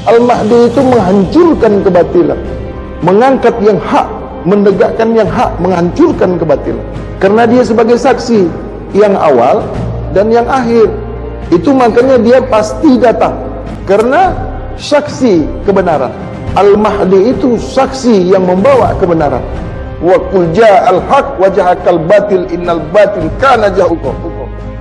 Al-Mahdi itu menghancurkan kebatilan, mengangkat yang hak, menegakkan yang hak, menghancurkan kebatilan. Karena dia sebagai saksi yang awal dan yang akhir. Itu makanya dia pasti datang, karena saksi kebenaran. Al-Mahdi itu saksi yang membawa kebenaran. Wa qul ja'al haq wa jahaqal batil innal batil kana zahuqa.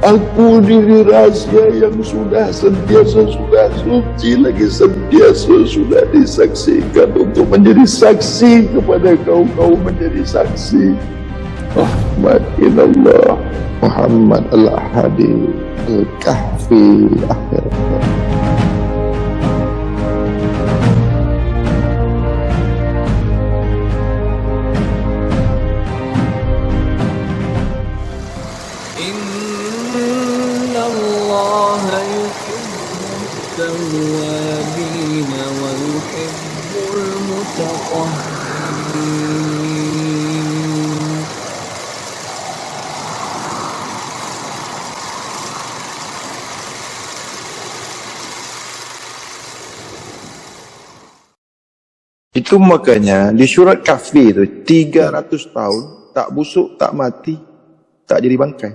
Aku diri rahasia yang sudah sentiasa sudah suci, lagi sentiasa sudah disaksikan untuk menjadi saksi kepada kau menjadi saksi. Rahmat ilallah Muhammad al-Hadi al-Kahfi akhir. Itu makanya di surat Kahfi itu 300 tahun tak busuk, tak mati, tak jadi bangkai.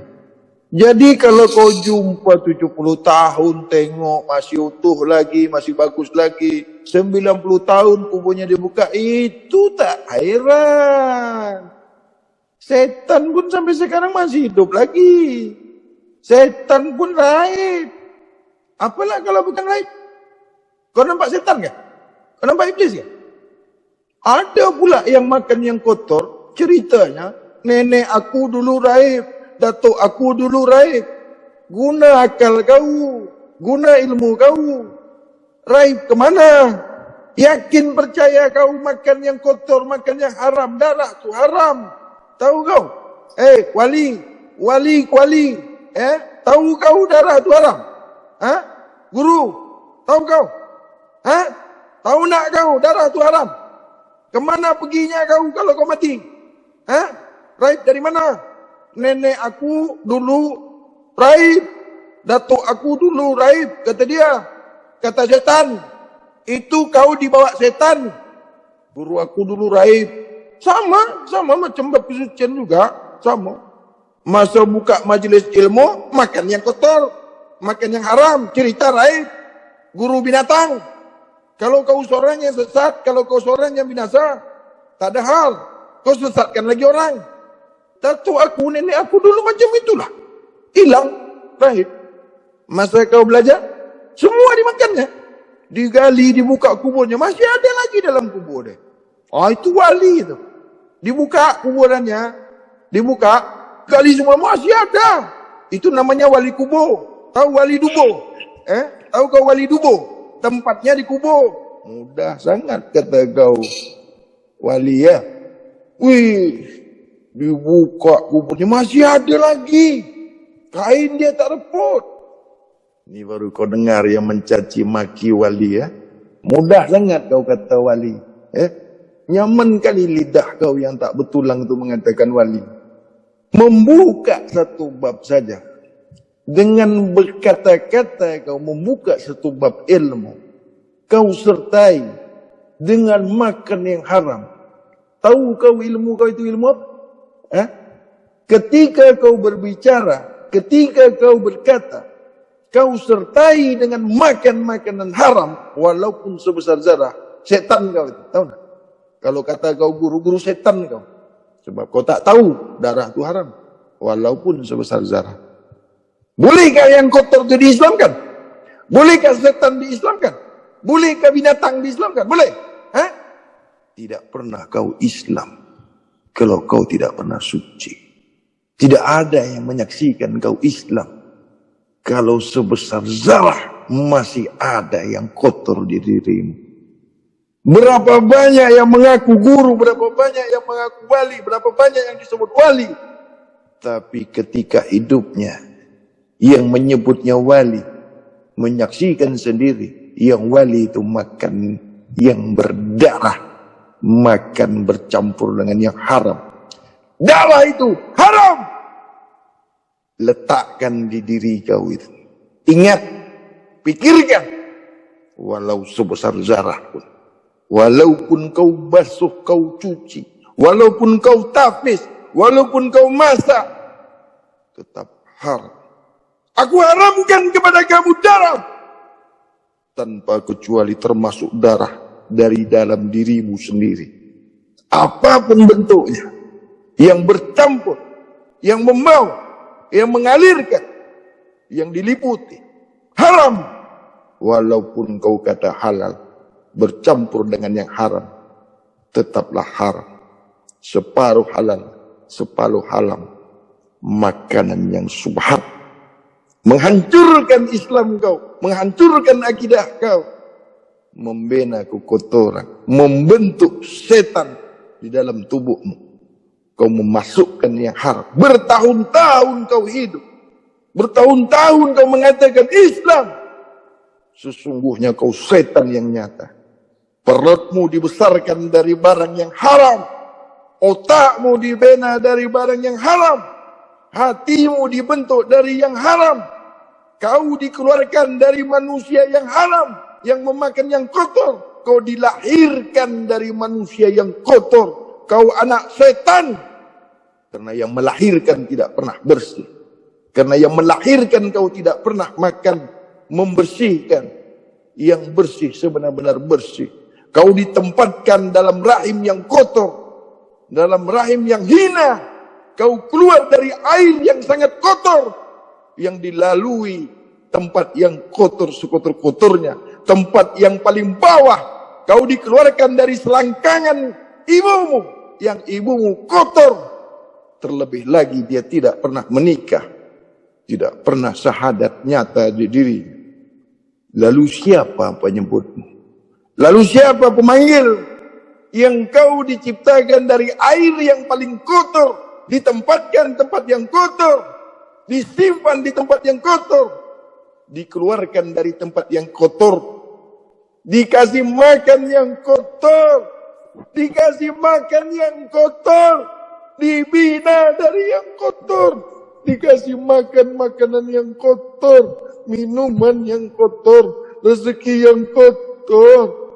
Jadi kalau kau jumpa 70 tahun tengok masih utuh lagi, masih bagus lagi, 90 tahun kuburnya dibuka, itu tak heran. Setan pun sampai sekarang masih hidup lagi. Setan pun raib. Apalah kalau bukan raib? Kau nampak setan ke? Kau nampak iblis ke? Ada pula yang makan yang kotor, ceritanya, nenek aku dulu raib, datuk aku dulu raib. Guna akal kau, guna ilmu kau. Raib kemana? Yakin percaya kau makan yang kotor, makan yang haram, darah tu haram. Tahu kau? Wali, tahu kau darah tu haram? Guru, tahu kau? Tahu nak kau darah tu haram? Kemana perginya kau kalau kau mati? Raib dari mana? Nenek aku dulu raib, datuk aku dulu raib, kata dia. Kata setan, itu kau dibawa setan. Guru aku dulu raib. Sama macam berpesucian juga, sama. Masa buka majlis ilmu, makan yang kotor, makan yang haram, cerita raib. Guru binatang. Kalau kau seorang yang sesat, kalau kau seorang yang binasa, tak ada hal. Kau sesatkan lagi orang. Datuk aku, nenek aku dulu macam itulah. Hilang, raib. Masa kau belajar, semua dimakannya. Digali, dibuka kuburnya, masih ada lagi dalam kubur dia. Itu wali itu. Dibuka kuburannya, dibuka, gali semua, masih ada. Itu namanya wali kubur. Tahu wali dubo? Tahu kau wali dubo? Tempatnya di kubur. Mudah sangat kata kau wali ya. Wih, dibuka kuburnya masih ada lagi. Kain dia tak repot. Ini baru kau dengar yang mencaci maki wali ya. Mudah sangat kau kata wali. Nyaman kali lidah kau yang tak betulang itu mengatakan wali. Membuka satu bab saja. Dengan berkata-kata kau membuka satu bab ilmu. Kau sertai dengan makan yang haram. Tahu kau ilmu kau itu ilmu apa? Ketika kau berbicara, ketika kau berkata, kau sertai dengan makan makanan haram, walaupun sebesar zarah, setan kau itu. Tahu tak? Kalau kata kau guru setan kau. Sebab kau tak tahu darah itu haram, walaupun sebesar zarah. Bolehkah yang kotor itu diislamkan? Bolehkah setan diislamkan? Bolehkah binatang diislamkan? Boleh? Tidak pernah kau Islam kalau kau tidak pernah suci. Tidak ada yang menyaksikan kau Islam kalau sebesar zarah masih ada yang kotor di dirimu. Berapa banyak yang mengaku guru, berapa banyak yang mengaku wali, berapa banyak yang disebut wali. Tapi ketika hidupnya, yang menyebutnya wali, menyaksikan sendiri, yang wali itu makan yang berdarah, makan bercampur dengan yang haram. Darah itu haram. Letakkan di diri kau itu. Ingat, pikirkan. walau sebesar zarah pun. Walaupun kau basuh, kau cuci, walaupun kau tapis, walaupun kau masak, tetap haram. Aku haramkan kepada kamu darah, tanpa kecuali termasuk darah dari dalam dirimu sendiri. Apapun bentuknya, yang bercampur, yang membawa, yang mengalirkan, yang diliputi, haram. Walaupun kau kata halal, bercampur dengan yang haram, tetaplah haram. Separuh halal, separuh haram. Makanan yang subhat, menghancurkan Islam kau, menghancurkan akidah kau, membina kekotoran, membentuk setan di dalam tubuhmu. Kau memasukkan yang haram. Bertahun-tahun kau hidup, bertahun-tahun kau mengatakan Islam, sesungguhnya kau setan yang nyata. Perutmu dibesarkan dari barang yang haram, otakmu dibina dari barang yang haram, hatimu dibentuk dari yang haram, kau dikeluarkan dari manusia yang haram, yang memakan yang kotor, kau dilahirkan dari manusia yang kotor, kau anak setan. Karena yang melahirkan tidak pernah bersih, karena yang melahirkan kau tidak pernah makan membersihkan yang bersih sebenar-benar bersih. Kau ditempatkan dalam rahim yang kotor, dalam rahim yang hina. Kau keluar dari air yang sangat kotor, yang dilalui tempat yang kotor sekotor-kotornya, tempat yang paling bawah. Kau dikeluarkan dari selangkangan ibumu, yang ibumu kotor. Terlebih lagi dia tidak pernah menikah, tidak pernah syahadat nyata di dirinya. Lalu siapa penyebutmu? Lalu siapa pemanggil? Yang kau diciptakan dari air yang paling kotor, ditempatkan tempat yang kotor, disimpan di tempat yang kotor, dikeluarkan dari tempat yang kotor, dikasih makan yang kotor, dikasih makan yang kotor, dibina dari yang kotor, dikasih makan makanan yang kotor, minuman yang kotor, rezeki yang kotor.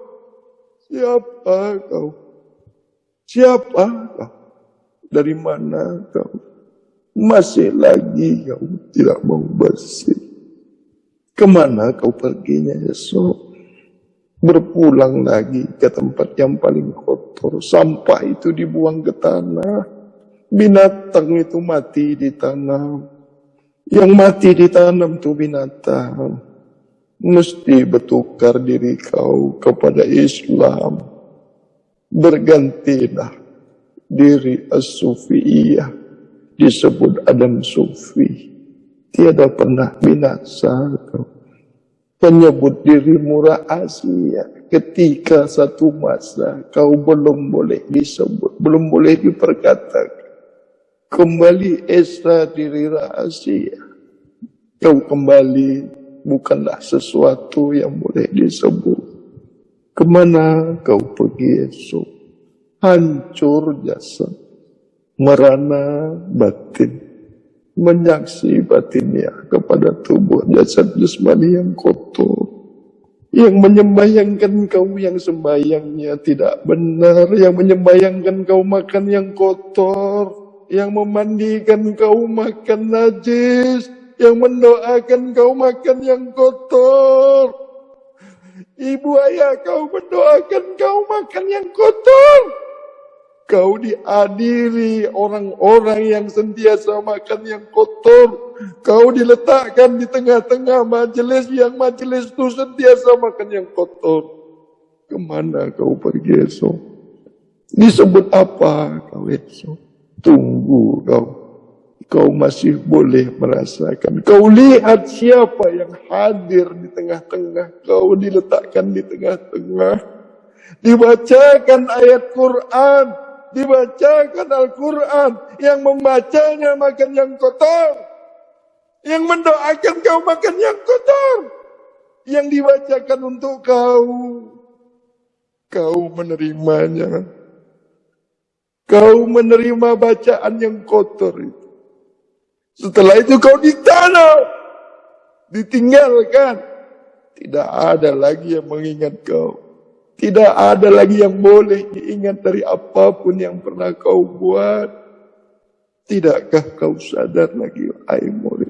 Siapa kau? Siapa kau? Dari mana kau? Masih lagi kau tidak mau bersih. Kemana kau perginya esok? Berpulang lagi ke tempat yang paling kotor. Sampah itu dibuang ke tanah. Binatang itu mati di tanah. Yang mati ditanam itu binatang. Mesti bertukar diri kau kepada Islam. Bergantilah diri as-sufiyah. Disebut Adam Sufi. Tiada pernah binasa kau. Penyebut dirimu rahasia. Ketika satu masa kau belum boleh disebut, belum boleh diperkatakan. Kembali esa diri rahasia. Kau kembali bukanlah sesuatu yang boleh disebut. Kemana kau pergi esok? Hancur jasad, merana batin, menyaksi batinnya kepada tubuh jasad jasmani yang kotor, yang menyembayangkan kau yang sembayangnya tidak benar, yang menyembayangkan kau makan yang kotor, yang memandikan kau makan najis, yang mendoakan kau makan yang kotor. Ibu ayah kau mendoakan kau makan yang kotor. Kau diadili orang-orang yang sentiasa makan yang kotor. Kau diletakkan di tengah-tengah majelis yang majelis itu sentiasa makan yang kotor. Kemana kau pergi esok? Disebut apa kau esok? Tunggu kau. Kau masih boleh merasakan. Kau lihat siapa yang hadir di tengah-tengah. Kau diletakkan di tengah-tengah. Dibacakan ayat Quran. Dibacakan Al-Quran. Yang membacanya makan yang kotor. Yang mendoakan kau makan yang kotor. Yang dibacakan untuk kau. Kau menerimanya. Kau menerima bacaan yang kotor itu. Setelah itu kau ditanam, ditinggalkan, tidak ada lagi yang mengingat kau. Tidak ada lagi yang boleh diingat dari apapun yang pernah kau buat. Tidakkah kau sadar lagi, hai murid?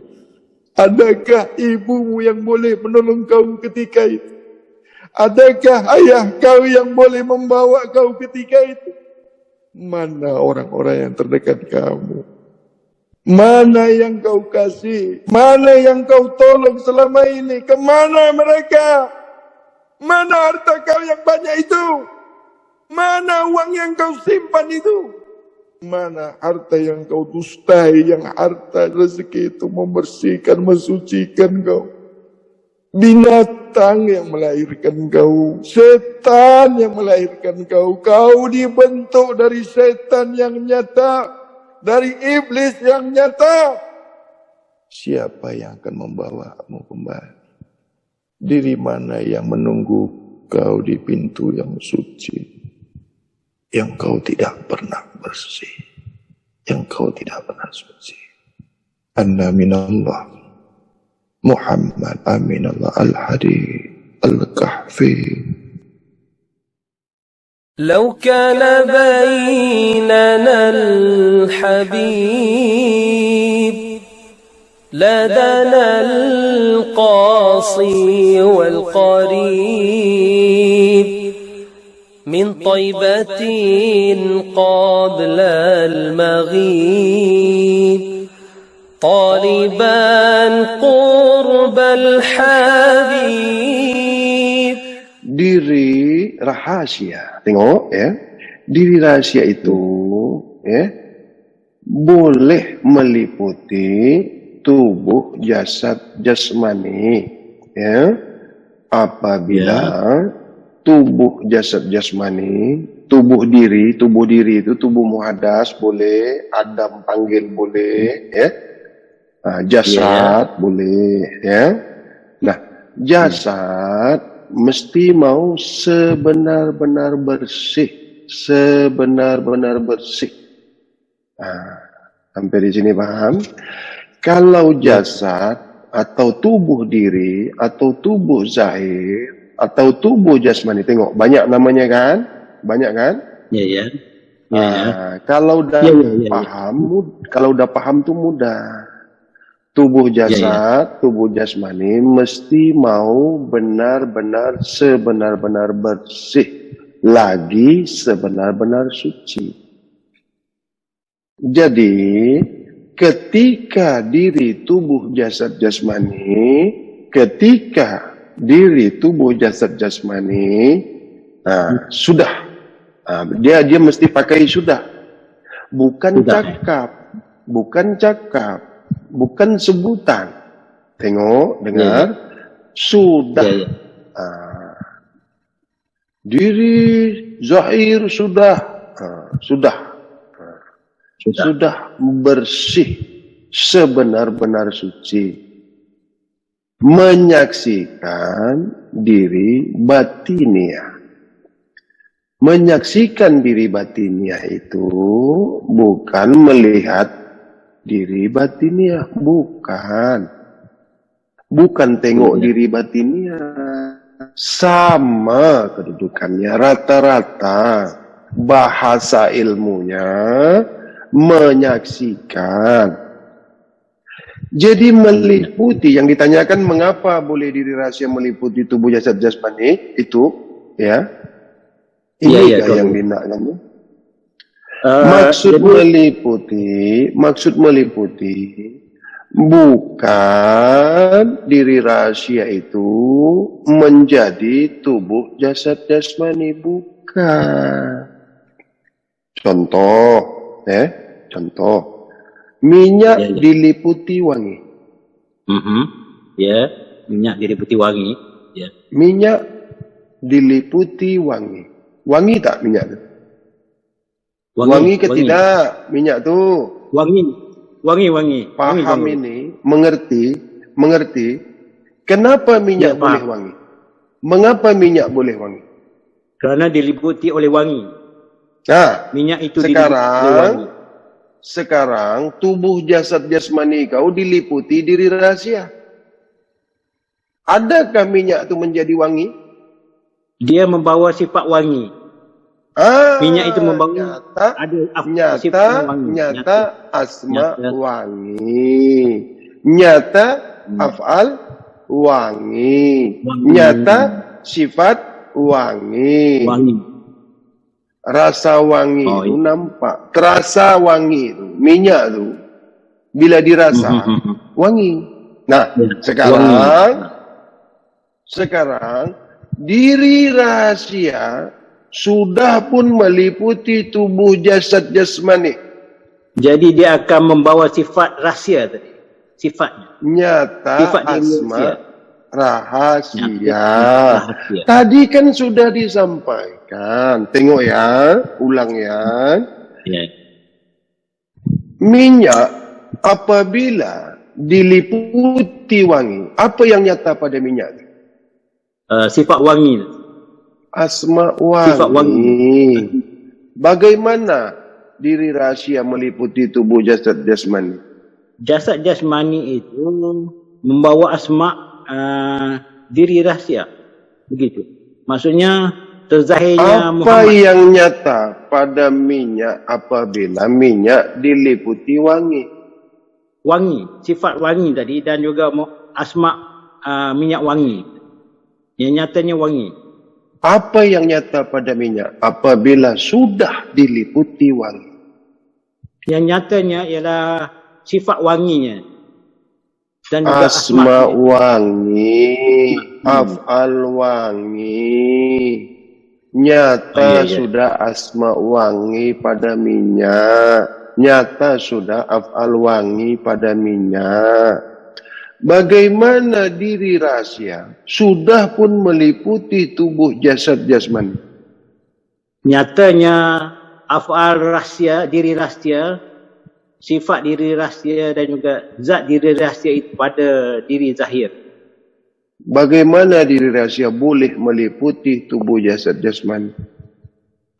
Adakah ibumu yang boleh menolong kau ketika itu? Adakah ayah kau yang boleh membawa kau ketika itu? Mana orang-orang yang terdekat kamu? Mana yang kau kasih? Mana yang kau tolong selama ini? Kemana mereka? Mana harta kau yang banyak itu? Mana uang yang kau simpan itu? Mana harta yang kau dustai, yang harta rezeki itu membersihkan, mensucikan kau? Binatang yang melahirkan kau, setan yang melahirkan kau. Kau dibentuk dari setan yang nyata, dari iblis yang nyata. Siapa yang akan membawamu kembali? Diri mana yang menunggu kau di pintu yang suci, yang kau tidak pernah bersih, yang kau tidak pernah suci? Anna minallah Muhammad aminallah al-hadi al-kahfi. لو كان بيننا الحبيب لدنا القاصي والقريب من طيبة قبل المغيب طالبا قرب الحبيب. Diri rahasia, tengok ya, diri rahasia itu ya boleh meliputi tubuh jasad jasmani ya, apabila tubuh jasad jasmani, tubuh diri itu tubuh muhadas boleh, Adam panggil boleh ya, jasad boleh ya. Nah, jasad mesti mau sebenar-benar bersih, sebenar-benar bersih. Sampai di sini paham? Kalau jasad atau tubuh diri atau tubuh zahir atau tubuh jasmani, tengok banyak namanya kan? Banyak kan? Ya. Kalau udah paham, kalau udah paham tuh mudah. Tubuh jasad, tubuh jasmani mesti mau benar-benar sebenar-benar bersih, lagi sebenar-benar suci. Jadi ketika diri tubuh jasad jasmani, sudah, dia mesti pakai sudah, bukan cakap, bukan sebutan. Tengok, dengar, sudah. Diri zahir sudah bersih, sebenar-benar suci. Menyaksikan diri batiniah. Menyaksikan diri batiniah itu bukan melihat diri batiniah, bukan tengok diri batiniah. Sama kedudukannya, rata-rata bahasa ilmunya menyaksikan. Jadi meliputi, yang ditanyakan mengapa boleh diri rahasia meliputi tubuh jasad jasmani itu ya, ini yang dinamakan. Maksud meliputi bukan diri rahasia itu menjadi tubuh jasad jasmani, bukan. Contoh, minyak diliputi wangi. Minyak diliputi wangi. Minyak diliputi wangi. Wangi tak minyak tu? Wangi ke tidak minyak tu? Wangi. Paham ini, mengerti. Kenapa minyak boleh wangi? Mengapa minyak boleh wangi? Karena diliputi oleh wangi. Minyak itu sekarang tubuh jasad jasmani kau diliputi diri rahasia. Adakah minyak itu menjadi wangi? Dia membawa sifat wangi. Minyak itu membawa nyata asma wangi. Nyata af'al wangi. Nyata sifat wangi. Rasa wangi itu nampak. Terasa wangi itu, minyak itu bila dirasa wangi. Nah, sekarang diri rahasia sudah pun meliputi tubuh jasad jasmani. Jadi dia akan membawa sifat rahsia tadi. Sifatnya. Nyata sifat asma rahasia. Tadi kan sudah disampaikan. Tengok ya, ulang ya. Minyak apabila diliputi wangi, apa yang nyata pada minyak? Sifat wangi. Asma wangi. Sifat wangi. Bagaimana diri rahasia meliputi tubuh jasad jasmani? Jasad jasmani itu membawa asma diri rahsia. Begitu. Maksudnya terzahirnya apa Muhammad. Yang nyata pada minyak apabila minyak diliputi wangi? Wangi, sifat wangi tadi dan juga asma minyak wangi. Yang nyatanya wangi. Apa yang nyata pada minyak apabila sudah diliputi wangi? Yang nyatanya ialah sifat wanginya. Dan juga asma wangi, af'al wangi. Nyata sudah asma wangi pada minyak. Nyata sudah af'al wangi pada minyak. Bagaimana diri rahasia sudah pun meliputi tubuh jasad jasmani? Nyatanya af'al rahsia, diri rahsia, sifat diri rahsia dan juga zat diri rahsia itu pada diri zahir. Bagaimana diri rahasia boleh meliputi tubuh jasad jasmani?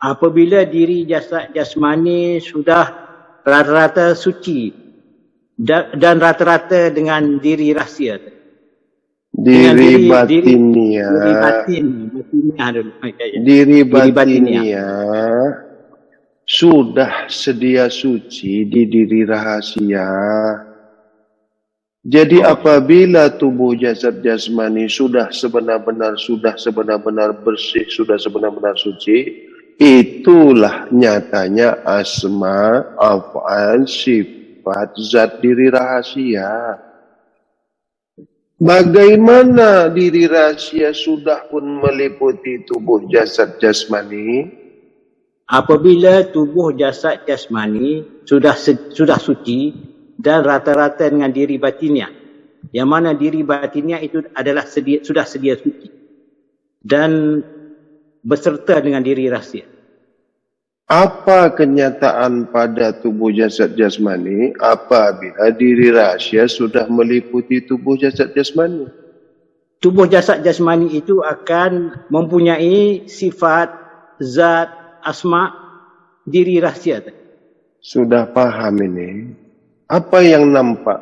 Apabila diri jasad jasmani sudah rata-rata suci dan rata-rata dengan diri rahsia. Diri batinia. Diri batinia sudah sedia suci di diri rahasia. Jadi apabila tubuh jasad jasmani sudah sebenar-benar bersih, sudah sebenar-benar suci, itulah nyatanya asma, af'al, sifat, zat diri rahasia. Bagaimana diri rahasia sudah pun meliputi tubuh jasad jasmani? Apabila tubuh jasad jasmani sudah suci dan rata-rata dengan diri batinia, yang mana diri batinia itu adalah sudah sedia suci dan beserta dengan diri rahsia. Apa kenyataan pada tubuh jasad jasmani apabila diri rahasia sudah meliputi tubuh jasad jasmani? Tubuh jasad jasmani itu akan mempunyai sifat, zat, asma, diri rahsia. Sudah paham ini? Apa yang nampak,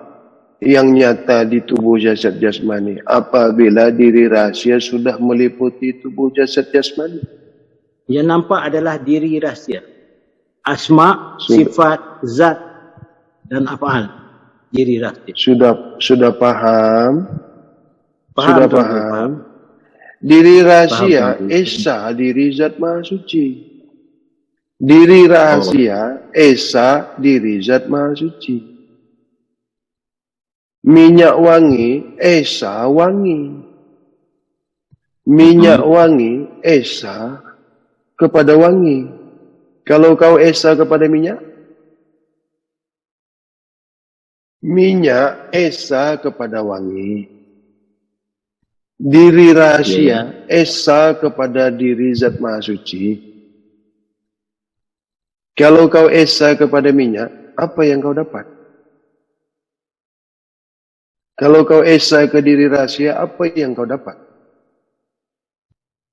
yang nyata di tubuh jasad jasmani apabila diri rahasia sudah meliputi tubuh jasad jasmani? Yang nampak adalah diri rahsia. Asma, sifat, zat dan af'al. Diri rahsia. Sudah paham? Sudah paham? Diri rahasia esa diri zat maha suci. Diri rahasia esa diri zat maha suci. Minyak wangi esa wangi. Minyak wangi esa kepada wangi. Kalau kau esa kepada minyak, minyak esa kepada wangi. Diri rahasia esa kepada diri zat maha suci. Kalau kau esa kepada minyak, apa yang kau dapat? Kalau kau esa ke diri rahasia, apa yang kau dapat?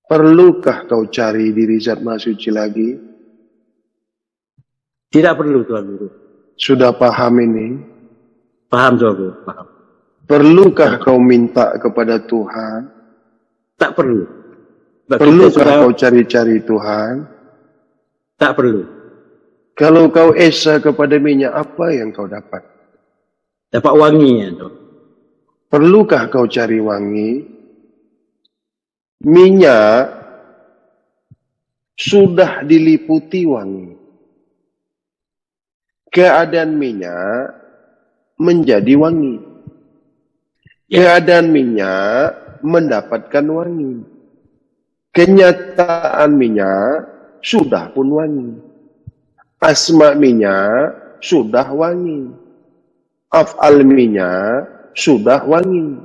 Perlukah kau cari diri zat maha suci lagi? Tidak perlu, Tuan Guru. Sudah paham ini? Paham, Tuan Guru. Paham. Perlukah kau minta kepada Tuhan? Tak perlu. Sebab kita Perlukah sudah kau cari-cari Tuhan? tak perlu. Kalau kau esa kepada minyak, apa yang kau dapat? Dapat wanginya tu. Perlukah kau cari wangi? Minyak sudah diliputi wangi. Keadaan minyak menjadi wangi. Keadaan minyak mendapatkan wangi. Kenyataan minyak sudah pun wangi. Asma minyak sudah wangi. Af'al minyak sudah wangi.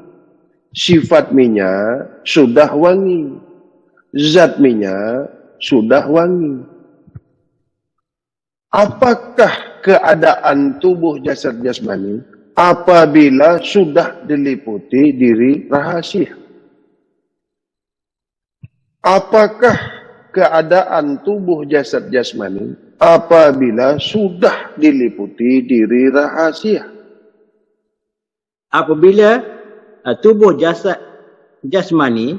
Sifat minyak sudah wangi. Zat minyak sudah wangi. Apakah keadaan tubuh jasad jasmani apabila sudah diliputi diri rahasia? Apakah keadaan tubuh jasad jasmani apabila sudah diliputi diri rahasia? Apabila tubuh jasad jasmani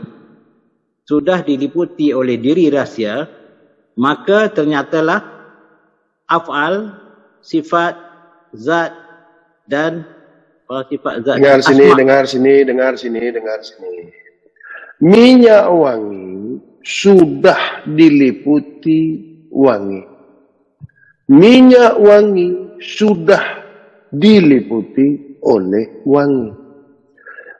sudah diliputi oleh diri rahsia, maka ternyatalah af'al, sifat, zat dan sifat zat Dengar sini, asma. dengar sini. Minyak wangi sudah diliputi wangi. Minyak wangi sudah diliputi oleh wangi.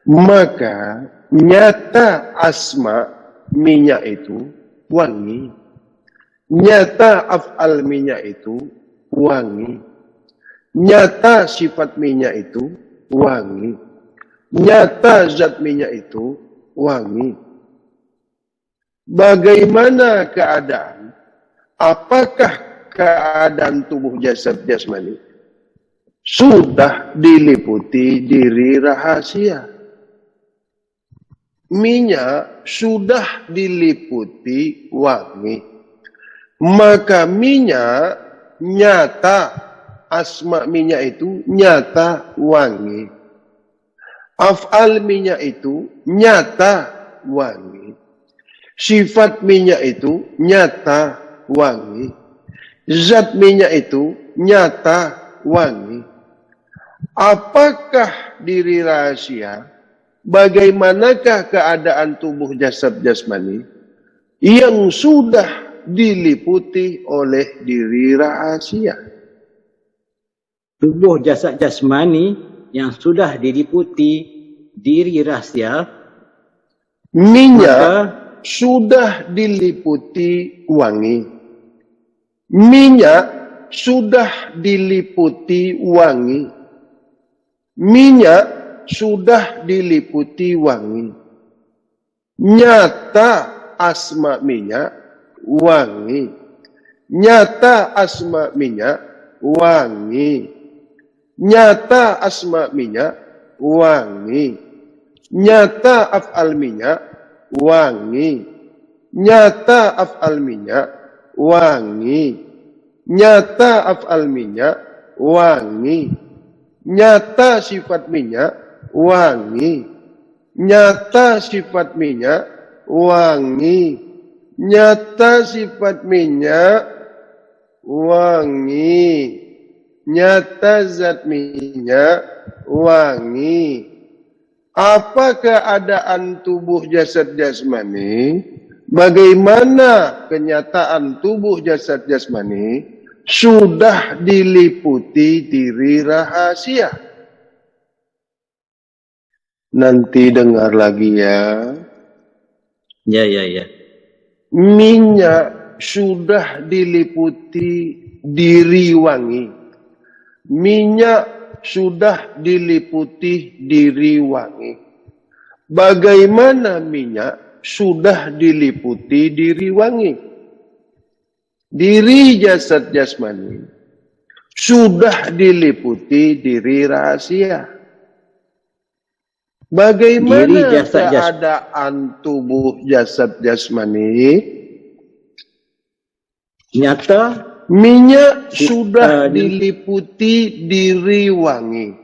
Maka nyata asma minyak itu wangi. Nyata af'al minyak itu wangi. Nyata sifat minyak itu wangi. Nyata zat minyak itu wangi. Bagaimana keadaan? Apakah keadaan tubuh jasad jasmani sudah diliputi diri rahasia? Minyak sudah diliputi wangi. Maka minyak nyata, asma minyak itu nyata wangi. Af'al minyak itu nyata wangi. Sifat minyak itu nyata wangi. Zat minyak itu nyata wangi. Apakah diri rahasia? Bagaimanakah keadaan tubuh jasad jasmani yang sudah diliputi oleh diri rahasia? Tubuh jasad jasmani yang sudah diliputi diri rahsia, Minyak maka sudah diliputi wangi. Minyak sudah diliputi wangi. Minyak sudah diliputi wangi. Nyata asma minyak wangi. Nyata asma minyak wangi. Nyata asma minyak wangi. Nyata af'al minyak wangi. Nyata af'al minyak wangi. Nyata af'al minyak wangi. Nyata sifat minyak wangi. Nyata sifat minyak wangi. Nyata sifat minyak wangi. Nyata zat minyak wangi. Apa keadaan tubuh jasad jasmani? Bagaimana kenyataan tubuh jasad jasmani sudah diliputi diri rahasia? Nanti dengar lagi ya. ya. Minyak sudah diliputi diri wangi. Minyak sudah diliputi diri wangi. Bagaimana minyak sudah diliputi diri wangi? Diri jasad jasmani sudah diliputi diri rahasia. Bagaimana Diri jasad keadaan tubuh jasad jasmani? nyata Minyak sudah diliputi diri wangi.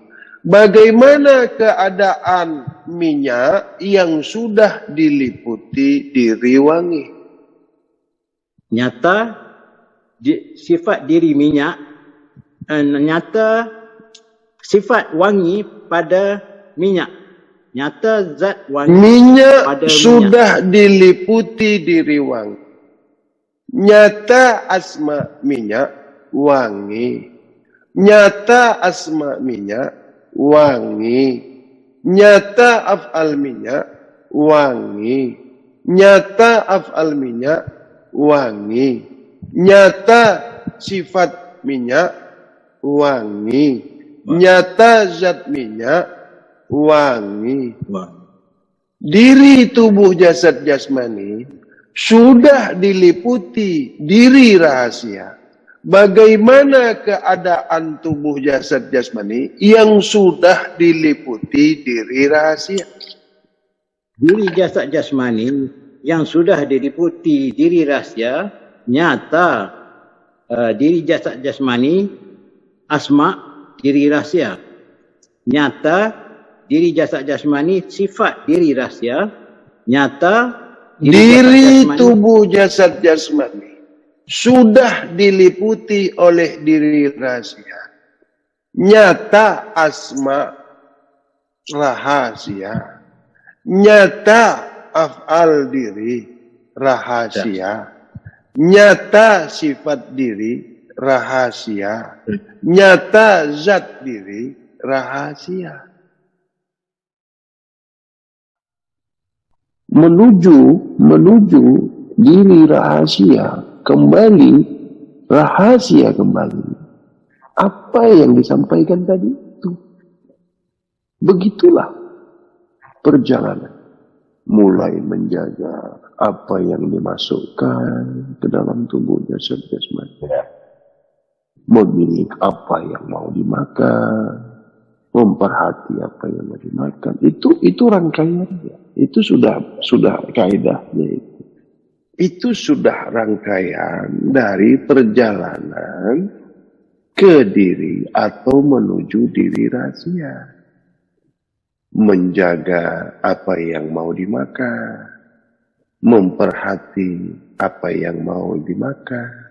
Bagaimana keadaan minyak yang sudah diliputi diri wangi? Nyata sifat diri minyak, nyata sifat wangi pada minyak. Nyata zat wangi Minyak pada sudah diliputi diri wangi. Nyata asma minyak wangi. Nyata asma minyak wangi. Nyata af'al minyak wangi. Nyata af'al minyak wangi. Nyata sifat minyak wangi. Nyata zat minyak wangi. Diri tubuh jasad jasmani sudah diliputi diri rahasia. Bagaimana keadaan tubuh jasad jasmani yang sudah diliputi diri rahasia? diri jasad jasmani yang sudah diliputi diri rahasia, nyata diri jasad jasmani asma diri rahasia. Nyata diri jasad jasmani sifat diri rahasia. Nyata Diri tubuh jasad jasmani sudah diliputi oleh diri rahasia. Nyata asma rahasia. Nyata af'al diri rahasia. Nyata sifat diri rahasia. Nyata zat diri rahasia. Menuju diri rahasia kembali, rahasia kembali. Apa yang disampaikan tadi itu. Begitulah perjalanan. Mulai menjaga apa yang dimasukkan ke dalam tubuh jasad jasmani. Memilih apa yang mau dimakan. Memperhati apa yang mau dimakan. Itu rangkaiannya. Itu sudah kaidahnya itu. Itu sudah rangkaian dari perjalanan ke diri atau menuju diri rahasia. Menjaga apa yang mau dimakan. Memperhati apa yang mau dimakan.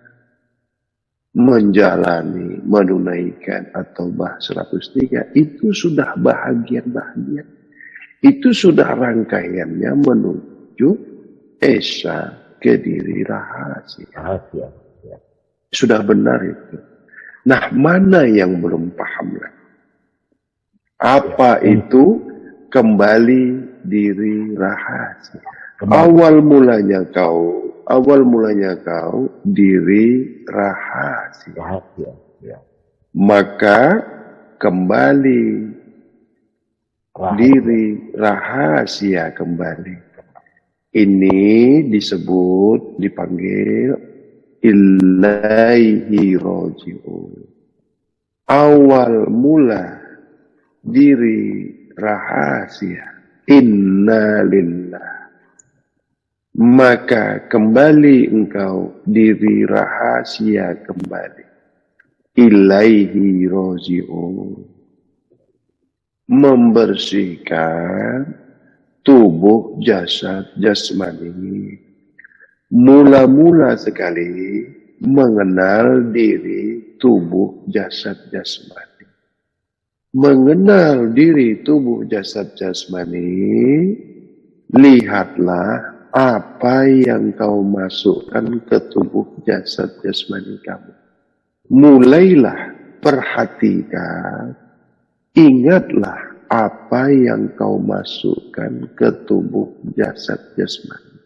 Menjalani, menunaikan atau bah 103. Itu sudah bahagian-bahagian. Itu sudah rangkaiannya menuju esa ke diri rahasia. Sudah benar itu. Nah, mana yang belum paham lagi? Apa itu kembali diri rahasia? Awal mulanya kau diri rahasia. Maka kembali diri rahasia kembali. Ini dipanggil ilaihi roji'un. Awal mula diri rahasia. Inna lillah. Maka kembali engkau diri rahasia kembali. Ilaihi roji'un. Membersihkan tubuh jasad jasmani. Mula-mula sekali mengenal diri tubuh jasad jasmani. Mengenal diri tubuh jasad jasmani, lihatlah apa yang kau masukkan ke tubuh jasad jasmani kamu. Mulailah perhatikan. Ingatlah apa yang kau masukkan ke tubuh jasad jasmani.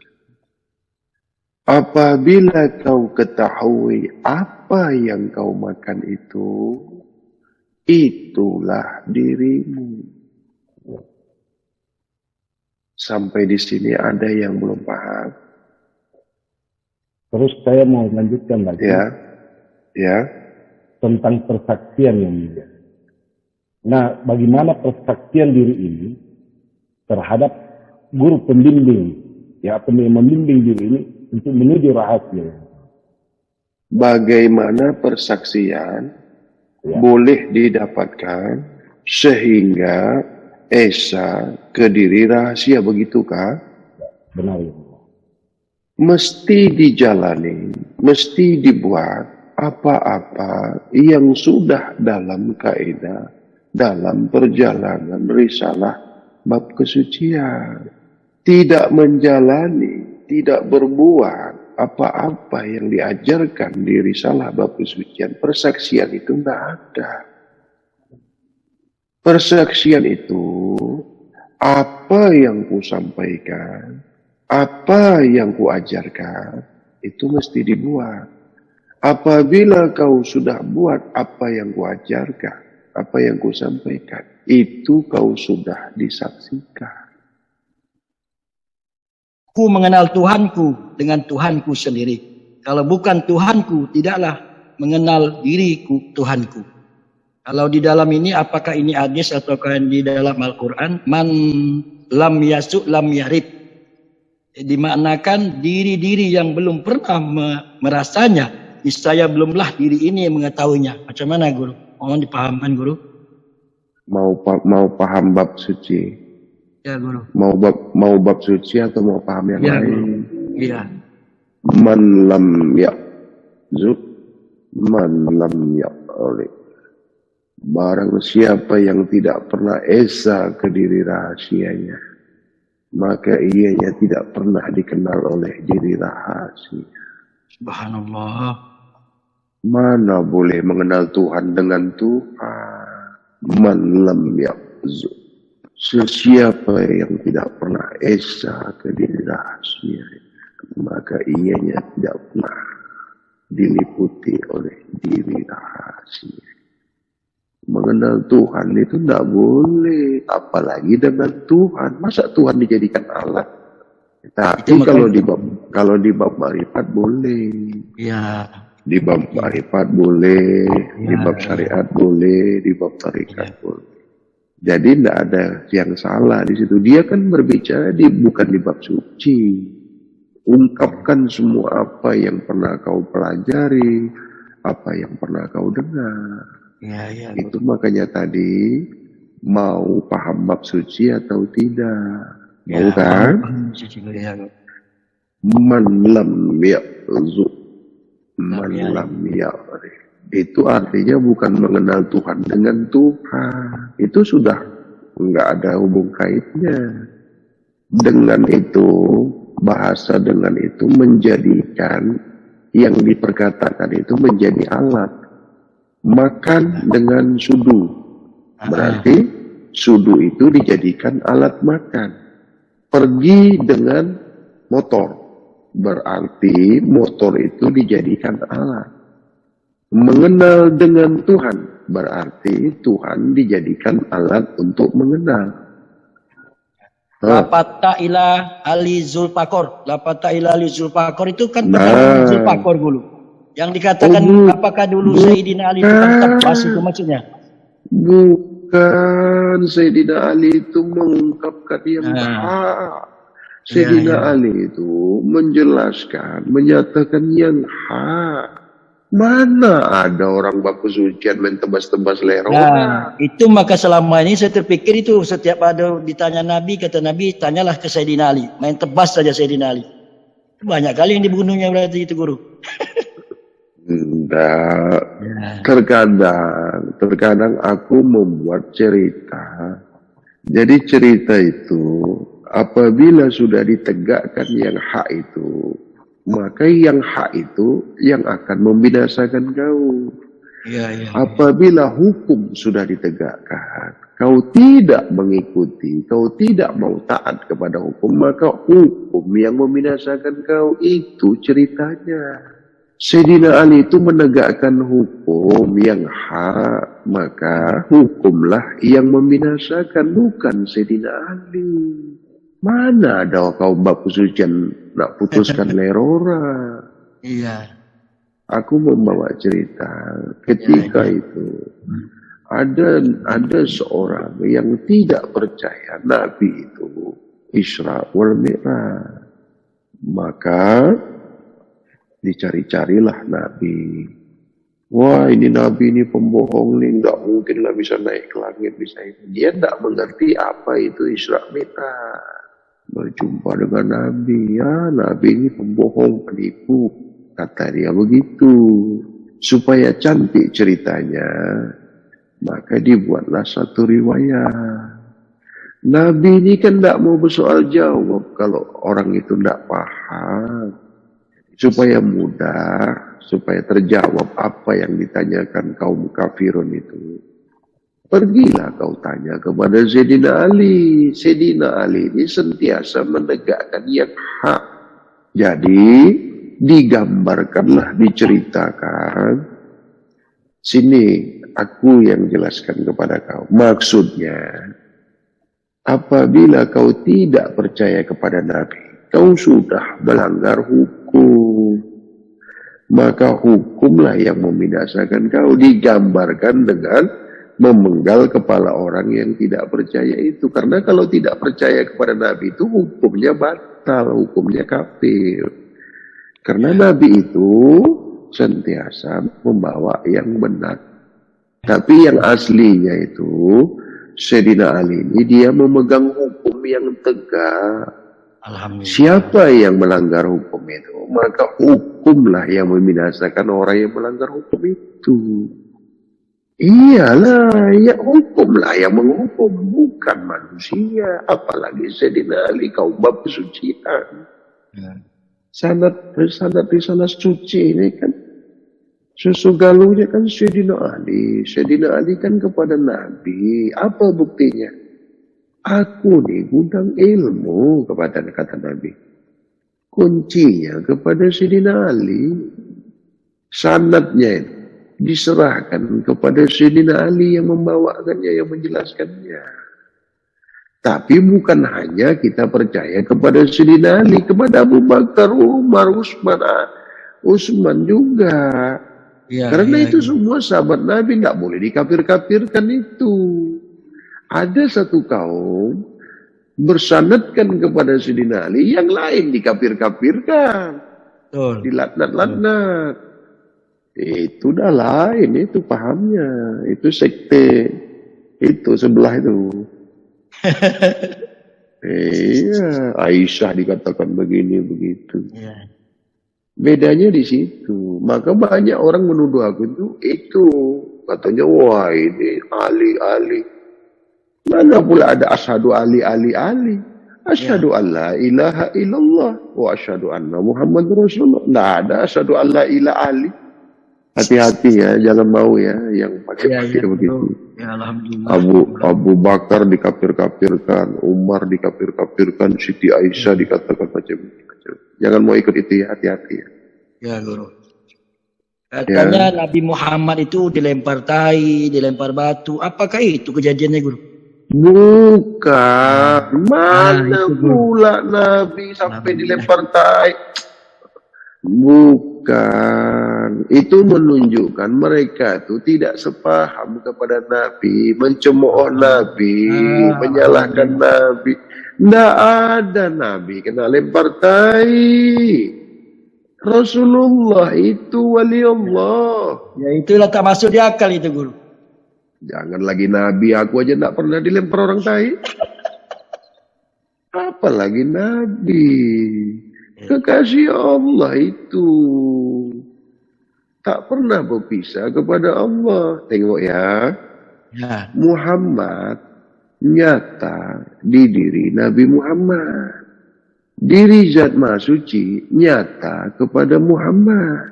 Apabila kau ketahui apa yang kau makan itu, itulah dirimu. Sampai di sini ada yang belum paham? Terus saya mau lanjutkan lagi. Ya. Tentang persaksian yang mulia. Nah, bagaimana persaksian diri ini terhadap guru pembimbing, ya, membimbing diri ini untuk menuju rahasia. Bagaimana persaksian boleh didapatkan sehingga esa ke diri rahasia, begitukah? Benar ya Allah. Mesti dijalani, mesti dibuat apa-apa yang sudah dalam kaidah, dalam perjalanan risalah bab kesucian. Tidak menjalani, tidak berbuat apa-apa yang diajarkan di risalah bab kesucian, persaksian itu enggak ada. Persaksian itu apa yang ku sampaikan, apa yang ku ajarkan, itu mesti dibuat. Apabila kau sudah buat apa yang ku ajarkan, apa yang ku sampaikan, itu kau sudah disaksikan. Ku mengenal Tuhanku dengan Tuhanku sendiri. Kalau bukan Tuhanku, tidaklah mengenal diriku Tuhanku. Kalau di dalam ini, apakah ini hadis ataukah di dalam Al-Quran? Man lam yasuk lam yarib. Dimaknakan diri-diri yang belum pernah merasanya, niscaya belumlah diri ini yang mengetahuinya. Macam mana Guru? Mohon dipahamkan Guru. Mau paham bab suci? Ya Guru. Mau bab suci atau mau paham yang Ya, lain? Guru. Iya. Man lam ya'zuk, man lam ya'rif. Barang siapa yang tidak pernah esa ke diri rahasianya, maka ianya tidak pernah dikenal oleh diri rahasia. Subhanallah. Mana boleh mengenal Tuhan dengan Tuhan? Man lam ya'zuk. Sesiapa yang tidak pernah esa ke diri rahasia, maka ianya tidak pernah diliputi oleh diri rahasia. Mengenal Tuhan itu tidak boleh, apalagi dengan Tuhan. Masa Tuhan dijadikan alat? Tapi kalau di bab marifat boleh. Ya. Di bab marifat boleh, di bab syariat boleh, di bab tarikat boleh. Jadi tidak ada yang salah di situ. Dia kan berbicara bukan di bab suci. Ungkapkan semua apa yang pernah kau pelajari, apa yang pernah kau dengar. Ya. Itu makanya tadi mau paham bab suci atau tidak. Mau kan? Man lam ya'zuk, man lam ya'rif. Itu artinya bukan mengenal Tuhan dengan Tuhan. Itu sudah enggak ada hubung kaitnya. Dengan itu, bahasa dengan itu menjadikan yang diperkatakan itu menjadi alat. Makan dengan sudu, berarti sudu itu dijadikan alat makan. Pergi dengan motor, berarti motor itu dijadikan alat. Mengenal dengan Tuhan, berarti Tuhan dijadikan alat untuk mengenal. Lapata ila Ali Zulpakor. Lapata ila Ali Zulpakor itu kan perkataan Zulpakor dulu. Yang dikatakan apakah dulu Sayyidina Ali itu kan terbas itu maksudnya? Bukan, Sayyidina Ali itu mengungkapkan yang hak. Sayyidina Ali itu menjelaskan, menyatakan yang hak. Mana ada orang bab kesucian main tebas-tebas lerona? Nah, itu maka selama ini saya terpikir itu setiap ada ditanya Nabi, kata Nabi, tanyalah ke Sayyidina Ali. Main tebas saja Sayyidina Ali. Banyak kali yang dibunuhnya berarti itu Guru. Enggak. Terkadang aku membuat cerita. Jadi cerita itu apabila sudah ditegakkan yang hak itu, maka yang hak itu yang akan membinasakan kau. Apabila hukum sudah ditegakkan, kau tidak mengikuti, kau tidak mau taat kepada hukum, maka hukum yang membinasakan kau. Itu ceritanya. Sayyidina Ali itu menegakkan hukum yang hak, maka hukumlah yang membinasakan, bukan Sayyidina Ali. Mana ada kau bab kesucian nak putuskan lerora? Iya. Aku membawa cerita ketika itu ada seorang yang tidak percaya Nabi itu Isra wal Mi'raj. Maka dicari-carilah Nabi. Wah, ini Nabi ini pembohong nih, nggak mungkin lah bisa naik ke langit, bisa ini. Dia nggak mengerti apa itu Isra Mi'raj. Berjumpa dengan Nabi, ya Nabi ini pembohong, penipu. Kata dia begitu. Supaya cantik ceritanya, maka dibuatlah satu riwayat. Nabi ini kan tidak mau bersoal jawab kalau orang itu tidak paham. Supaya mudah, supaya terjawab apa yang ditanyakan kaum kafirun itu. Pergilah kau tanya kepada Sayyidina Ali. Sayyidina Ali ini sentiasa menegakkan yang hak. Jadi digambarkanlah, diceritakan. Sini aku yang jelaskan kepada kau. Maksudnya, apabila kau tidak percaya kepada Nabi, kau sudah melanggar hukum. Maka hukumlah yang membinasakan kau. Digambarkan dengan memenggal kepala orang yang tidak percaya itu. Karena kalau tidak percaya kepada Nabi itu hukumnya batal, hukumnya kafir. Karena Nabi itu sentiasa membawa yang benar. Tapi yang aslinya itu, Sayyidina Ali ini dia memegang hukum yang tegak. Alhamdulillah. Siapa yang melanggar hukum itu, maka hukumlah yang membinasakan orang yang melanggar hukum itu. Iyalah, ya hukumlah yang menghukum, bukan manusia. Apalagi Sayyidina Ali, kaum bab kesucian. Sanad risalah suci ini kan, susu galungnya kan Sayyidina Ali. Sayyidina Ali kan kepada Nabi. Apa buktinya? Aku nih gudang ilmu, kepada kata Nabi. Kuncinya kepada Sayyidina Ali. Sanadnya itu diserahkan kepada Sayyidina Ali yang membawakannya, yang menjelaskannya. Tapi bukan hanya kita percaya kepada Sayyidina Ali, kepada Abu Bakar, Umar, Utsman juga. Karena itu semua sahabat Nabi, tidak boleh dikafir-kafirkan itu. Ada satu kaum bersanadkan kepada Sayyidina Ali, yang lain dikafir-kafirkan, dilaknat-laknat. Itu dah lain, itu pahamnya, itu sekte, itu sebelah itu. Iya, Aisyah dikatakan begini begitu. Bedanya di situ. Maka banyak orang menuduh aku itu katanya, wah ini Ali. Mana pula ada asyhadu Ali. Asyhadu an la ilaha illallah wa asyhadu anna Muhammadur Rasulullah. Tidak ada asyhadu an la ilaha Ali. Hati-hati ya, jangan mau ya yang pakai begitu. Ya, alhamdulillah. Abu Bakar dikafir-kafirkan, Umar dikafir-kafirkan, Siti Aisyah dikatakan macam-macam. Jangan mau ikut itu ya, hati-hati ya. Ya, Guru. Katanya Nabi Muhammad itu dilempar tai, dilempar batu. Apakah itu kejadiannya, Guru? Bukan. Mana pula Nabi sampai dilempar tai? Bukan. Itu menunjukkan mereka itu tidak sepaham kepada Nabi, mencemooh Nabi, menyalahkan Nabi. Tidak ada Nabi kena lempar tai. Rasulullah itu wali Allah. Ya, itulah tak masuk di akal itu, Guru. Jangan lagi Nabi, aku aja tidak pernah dilempar orang tai. Apalagi Nabi. Kekasih Allah itu tak pernah berpisah kepada Allah. Tengok ya. Muhammad nyata di diri Nabi Muhammad. Diri Zat Maha Suci nyata kepada Muhammad.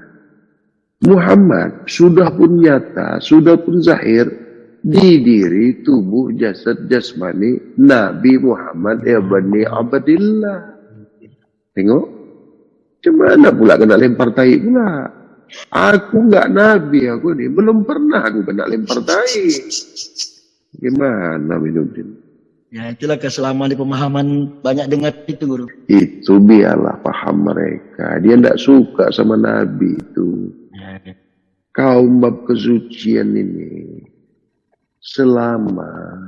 Muhammad sudah pun nyata, sudah pun zahir di diri tubuh jasad jasmani Nabi Muhammad ibni Abdillah. Tengok. Gimana pula kena lempar tai pula? Aku enggak Nabi, aku ni belum pernah aku kena lempar tai. Gimana Minuddin? Ya, itulah kesalahan di pemahaman banyak dengar itu, Guru. Itu biarlah paham mereka. Dia tidak suka sama Nabi itu. Kaum bab kesucian ini, selama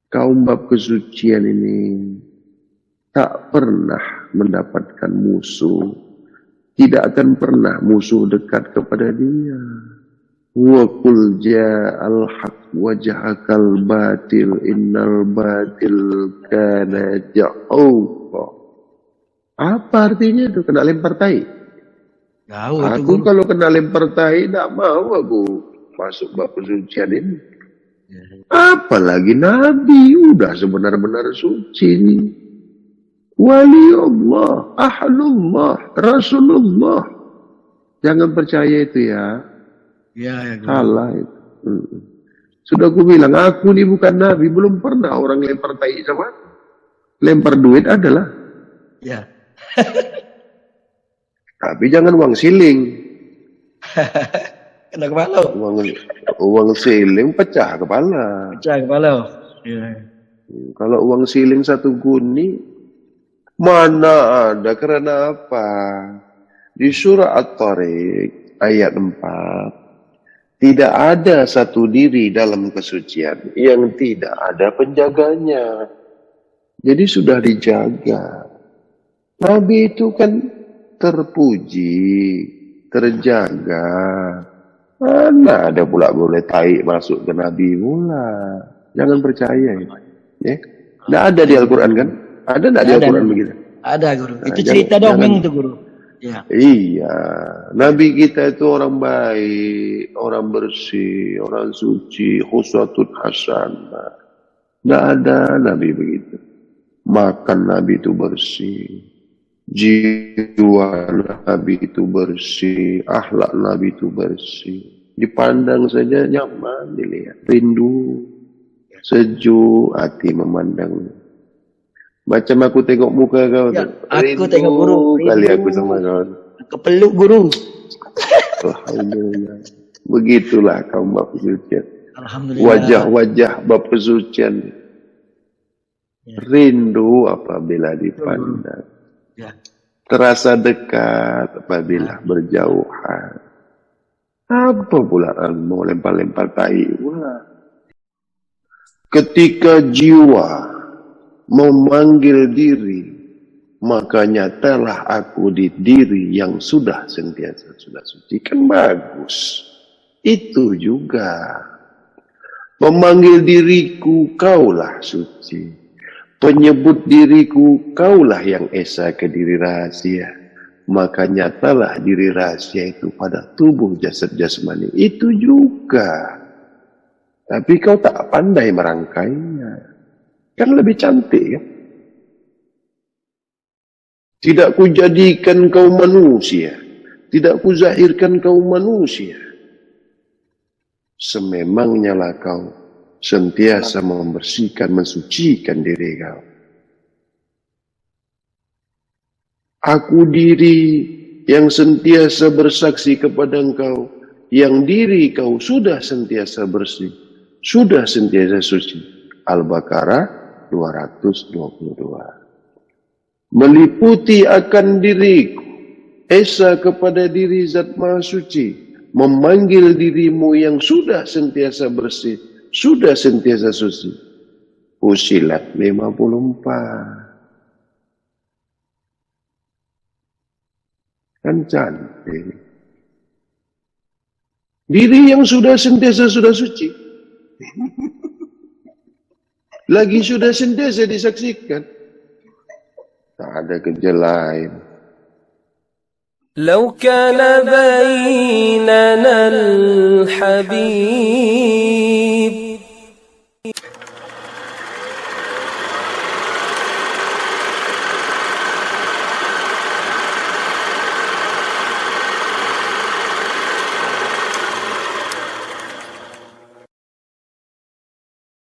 kaum bab kesucian ini tak pernah mendapatkan musuh, tidak akan pernah musuh dekat kepada dia. Wa qul ja'al haq wa jahakal batil innal batil kana ja'uqa. Apa artinya itu? Kena lempar tai. Jauh itu Aku guru. kalau kena lempar tai tak mau aku masuk bab kesucian ini. Apalagi Nabi udah sebenar-benar suci ini. Wali Allah, Ahlullah, Rasulullah. Jangan percaya itu ya. Ya, guru. Salah itu. Sudah aku bilang, aku ini bukan Nabi. Belum pernah orang lempar tai sama aku. Lempar duit adalah. Ya. Tapi jangan uang siling. Kena kepala. Uang siling pecah kepala. Pecah kepala. Ya. Kalau uang siling 1 guni, mana ada, karena apa? Di surah At-Tariq ayat 4, tidak ada satu diri dalam kesucian yang tidak ada penjaganya. Jadi sudah dijaga. Nabi itu kan terpuji, terjaga. Mana ada pula boleh tai masuk ke Nabi pula. Jangan percaya ya. Tidak ada di Al-Quran kan? Ada tidak di Ada, Al-Quran guru. begitu? Ada guru. Nah, Itu cerita dongeng itu guru. Ya. Iya, Nabi kita itu orang baik, orang bersih, orang suci, khuswatun hasanah. Tidak ada Nabi begitu. Makan Nabi itu bersih, jiwa Nabi itu bersih, akhlak Nabi itu bersih. Dipandang saja nyaman, dilihat, rindu, sejuk hati memandang. Macam aku tengok muka kau Ya, tu. aku tengok guru. Kali Rindu. aku sama kau. Kepeluk guru. Alhamdulillah. Begitulah kaum bab kesucian. Alhamdulillah. Wajah-wajah bab kesucian. Ya. Rindu apabila dipandang. Ya. Terasa dekat apabila berjauhan. Apa pula mau lempar-lempar tai pula. Ketika jiwa memanggil diri, maka nyatalah aku di diri yang sudah sentiasa sudah suci. Kan bagus. Itu juga. Memanggil diriku, kaulah suci. Penyebut diriku, kaulah yang esa ke diri rahasia. Maka nyatalah diri rahasia itu pada tubuh jasad jasmani. Itu juga. Tapi kau tak pandai merangkainya. Kan lebih cantik kan? Tidak kujadikan kau manusia. Tidak kuzahirkan kau manusia. Sememangnya lah kau sentiasa membersihkan, mensucikan diri kau. Aku diri yang sentiasa bersaksi kepada engkau, yang diri kau sudah sentiasa bersih, sudah sentiasa suci. Al-Baqarah 222. Meliputi akan diriku, esa kepada diri Zat Maha Suci, memanggil dirimu yang sudah sentiasa bersih, sudah sentiasa suci. Fussilat 54. Kan cantik. Diri yang sudah sentiasa sudah suci. Lagi sudah sentiasa disaksikan. Tak ada kerja lain. لو كان بيننا الحبيب